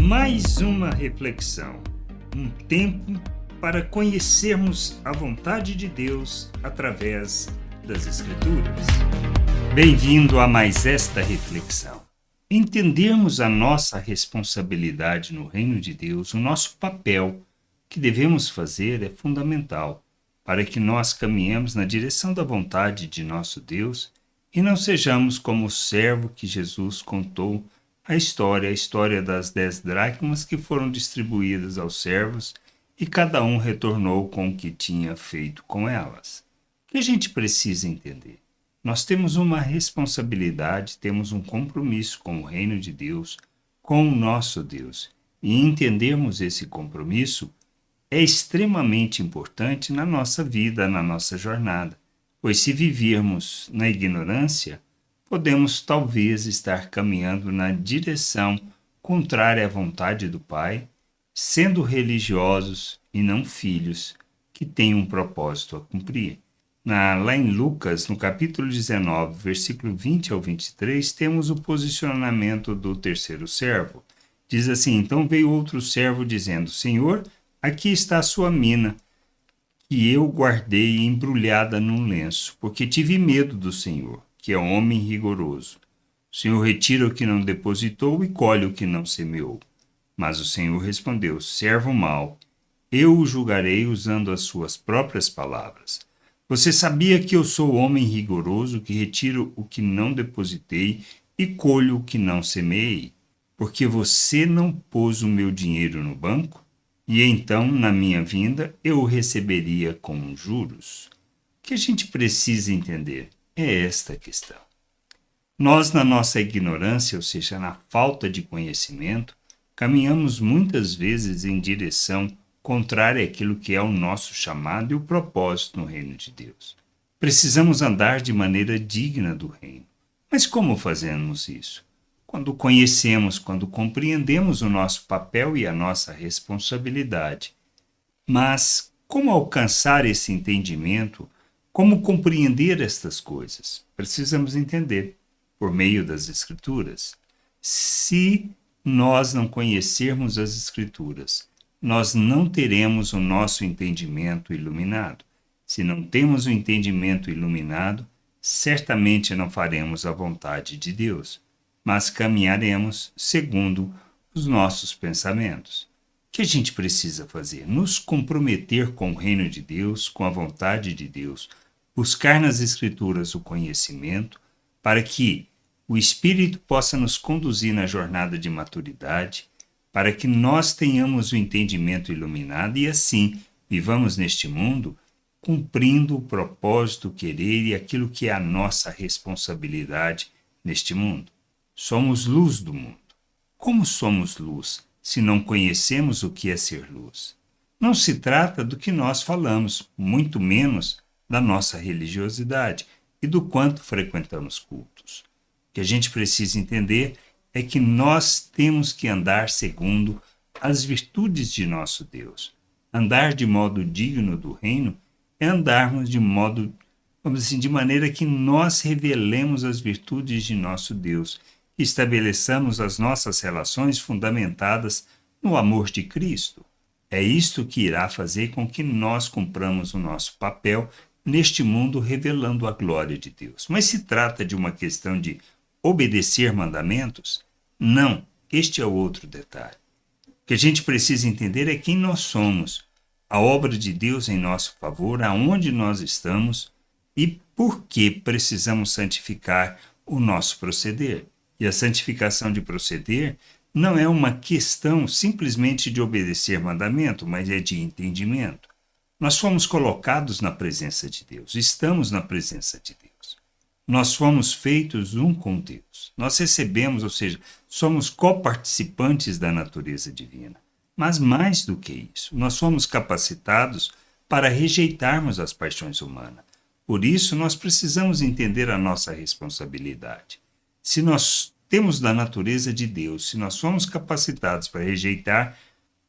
Mais uma reflexão, um tempo para conhecermos a vontade de Deus através das Escrituras. Bem-vindo a mais esta reflexão. Entendermos a nossa responsabilidade no reino de Deus, o nosso papel que devemos fazer é fundamental para que nós caminhemos na direção da vontade de nosso Deus e não sejamos como o servo que Jesus contou a história das 10 dracmas que foram distribuídas aos servos e cada um retornou com o que tinha feito com elas. O que a gente precisa entender? Nós temos uma responsabilidade, temos um compromisso com o reino de Deus, com o nosso Deus. E entendermos esse compromisso é extremamente importante na nossa vida, na nossa jornada. Pois se vivermos na ignorância, podemos talvez estar caminhando na direção contrária à vontade do Pai, sendo religiosos e não filhos que têm um propósito a cumprir. Lá em Lucas, no capítulo 19, versículo 20 ao 23, temos o posicionamento do terceiro servo. Diz assim: então veio outro servo dizendo: Senhor, aqui está a sua mina, que eu guardei embrulhada num lenço, porque tive medo do Senhor, que é homem rigoroso. O Senhor retira o que não depositou e colhe o que não semeou. Mas o Senhor respondeu: servo mau, eu o julgarei usando as suas próprias palavras. Você sabia que eu sou homem rigoroso, que retiro o que não depositei e colho o que não semeei? Porque você não pôs o meu dinheiro no banco? E então, na minha vinda, eu o receberia com juros. O que a gente precisa entender é esta questão. Nós, na nossa ignorância, ou seja, na falta de conhecimento, caminhamos muitas vezes em direção contrária àquilo que é o nosso chamado e o propósito no reino de Deus. Precisamos andar de maneira digna do reino. Mas como fazemos isso? Quando conhecemos, quando compreendemos o nosso papel e a nossa responsabilidade. Mas como alcançar esse entendimento? Como compreender estas coisas? Precisamos entender por meio das Escrituras. Se nós não conhecermos as Escrituras, nós não teremos o nosso entendimento iluminado. Se não temos o entendimento iluminado, certamente não faremos a vontade de Deus, mas caminharemos segundo os nossos pensamentos. O que a gente precisa fazer? Nos comprometer com o reino de Deus, com a vontade de Deus, buscar nas Escrituras o conhecimento, para que o Espírito possa nos conduzir na jornada de maturidade, para que nós tenhamos o entendimento iluminado e assim vivamos neste mundo cumprindo o propósito, o querer e aquilo que é a nossa responsabilidade neste mundo. Somos luz do mundo. Como somos luz se não conhecemos o que é ser luz? Não se trata do que nós falamos, muito menos da nossa religiosidade e do quanto frequentamos cultos. O que a gente precisa entender é que nós temos que andar segundo as virtudes de nosso Deus. Andar de modo digno do reino é andarmos de modo, vamos dizer, de maneira que nós revelemos as virtudes de nosso Deus e estabeleçamos as nossas relações fundamentadas no amor de Cristo. É isto que irá fazer com que nós cumpramos o nosso papel neste mundo revelando a glória de Deus. Mas se trata de uma questão de obedecer mandamentos? Não, este é o outro detalhe. O que a gente precisa entender é quem nós somos, a obra de Deus em nosso favor, aonde nós estamos e por que precisamos santificar o nosso proceder. E a santificação de proceder não é uma questão simplesmente de obedecer mandamento, mas é de entendimento. Nós fomos colocados na presença de Deus, estamos na presença de Deus. Nós fomos feitos um com Deus. Nós recebemos, ou seja, somos coparticipantes da natureza divina. Mas mais do que isso, nós fomos capacitados para rejeitarmos as paixões humanas. Por isso, nós precisamos entender a nossa responsabilidade. Se nós temos da natureza de Deus, se nós fomos capacitados para rejeitar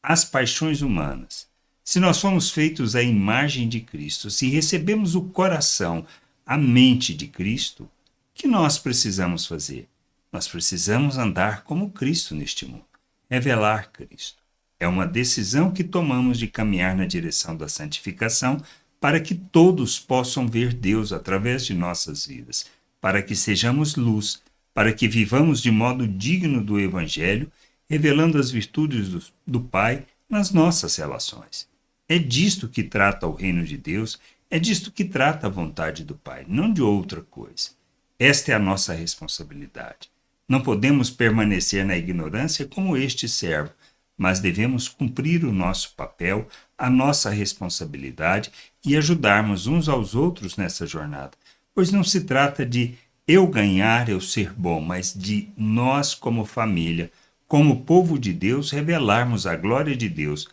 as paixões humanas, se nós fomos feitos à imagem de Cristo, se recebemos o coração, a mente de Cristo, o que nós precisamos fazer? Nós precisamos andar como Cristo neste mundo. revelar Cristo. É uma decisão que tomamos de caminhar na direção da santificação para que todos possam ver Deus através de nossas vidas, para que sejamos luz, para que vivamos de modo digno do Evangelho, revelando as virtudes do Pai nas nossas relações. É disto que trata o reino de Deus, é disto que trata a vontade do Pai, não de outra coisa. Esta é a nossa responsabilidade. Não podemos permanecer na ignorância como este servo, mas devemos cumprir o nosso papel, a nossa responsabilidade e ajudarmos uns aos outros nessa jornada, pois não se trata de eu ganhar, eu ser bom, mas de nós como família, como povo de Deus, revelarmos a glória de Deus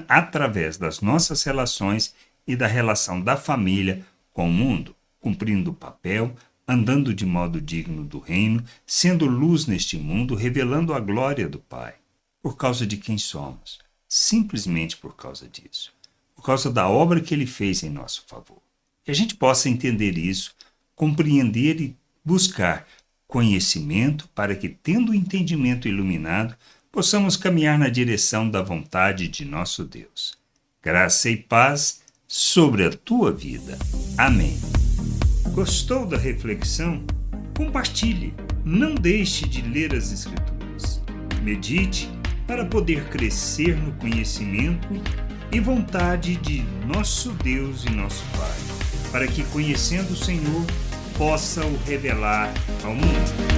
através das nossas relações e da relação da família com o mundo, cumprindo o papel, andando de modo digno do reino, sendo luz neste mundo, revelando a glória do Pai. Por causa de quem somos, simplesmente por causa disso, por causa da obra que Ele fez em nosso favor. Que a gente possa entender isso, compreender e buscar conhecimento para que, tendo o entendimento iluminado, possamos caminhar na direção da vontade de nosso Deus. Graça e paz sobre a tua vida. Amém. Gostou da reflexão? Compartilhe. Não deixe de ler as Escrituras. Medite para poder crescer no conhecimento e vontade de nosso Deus e nosso Pai, para que, conhecendo o Senhor, possa o revelar ao mundo.